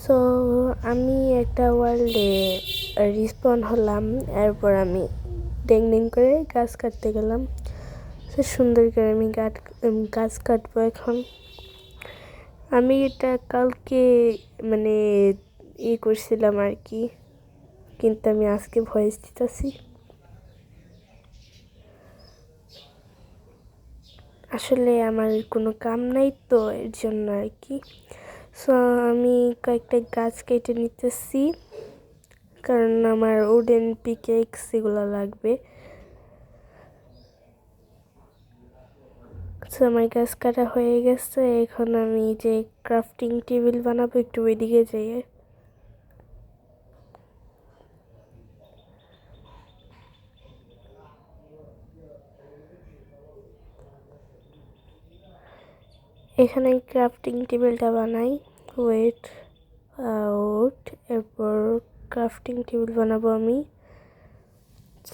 So আমি একটা ওয়ার্ল্ডে রিসপন হলাম। এরপর আমি ড্যাং ড্যাং করে গাছ কাটতে গেলাম। সে সুন্দর করে আমি গাছ কাটবো এখন। আমি এটা কালকে মানে করছিলাম আর কি, কিন্তু আমি আজকে ভয়েস দিতেছি। আসলে আমার কোনো কাম নাই তো, এর জন্য আর কি। সো আমি কয়েকটা গাছ কেটে নিতেছি, কারণ আমার উডেন পিকেক্স এগুলো লাগবে। সো আমার গাছ কাটা হয়ে গেছে। এখন আমি যে ক্রাফটিং টেবিল বানাবো, একটু ওইদিকে যাই। এখানে ক্রাফটিং টেবিলটা বানাই। ওয়েট আউট, এরপর ক্রাফটিং টেবিল বানাবো আমি।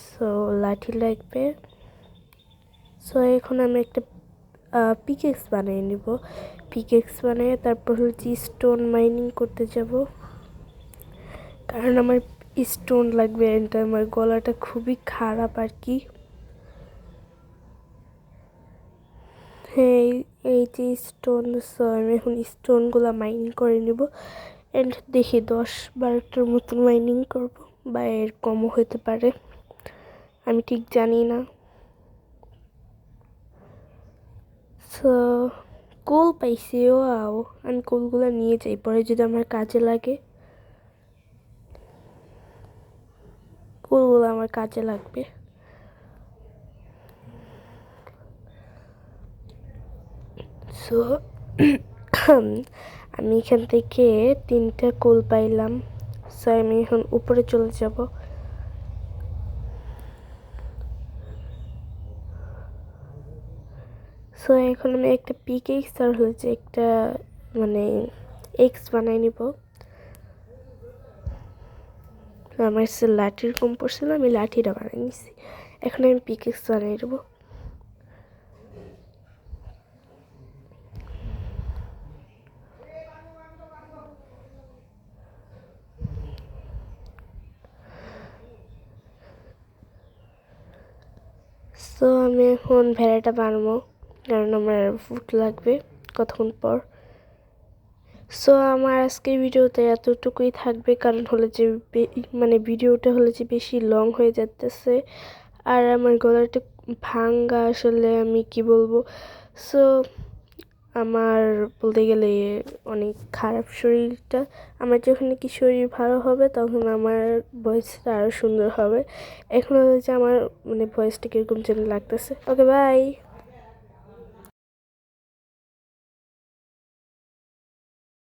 সো লাঠি লাগবে। সো এখন আমি একটা পিকেক্স বানিয়ে নিব। পিকেক্স বানিয়ে তারপর হচ্ছে স্টোন মাইনিং করতে যাব, কারণ আমার স্টোন লাগবে। এটা আমার গলাটা খুবই খারাপ আর কি। হ্যাঁ, এই যে স্টোন। সো আমি এখন স্টোনগুলো মাইনিং করে নিব। অ্যান্ড দেখি 10-12টার মতন মাইনিং করব, বা এর কমও হতে পারে, আমি ঠিক জানি না। সো কোল পাইছি। আও আমি কোলগুলো নিয়ে যাই, পরে যদি আমার কাজে লাগে। কোলগুলো আমার কাজে লাগবে। সো আমি এখান থেকে 3টা কোল পাইলাম। সো আমি এখন উপরে চলে যাব। সো এখন আমি একটা পিকেক্স আর হচ্ছে একটা মানে এক্স বানাই নিব। আমার সে লাঠির কম পড়ছিল, আমি লাঠিটা বানাই নিছি। এখন আমি পিকেক্স বানাই দেবো। সো আমি এখন ভেড়াটা বানাবো, কারণ আমার ফুড লাগবে কতক্ষণ পর। সো আমার আজকের ভিডিওতে এতটুকুই থাকবে, কারণ হলো যে মানে ভিডিওটা হলো যে বেশি লং হয়ে যাচ্ছে, আর আমার গলাটা ভাঙ্গা। আসলে আমি কি বলবো। সো আমার বলতে গেলে অনেক খারাপ শরীরটা। আমার যখন কি শরীর ভালো হবে, তখন আমার ভয়েসটা আরও সুন্দর হবে। এখন হচ্ছে আমার মানে ভয়েসটা কীরকম যেন লাগতেছে। ওকে, বাই।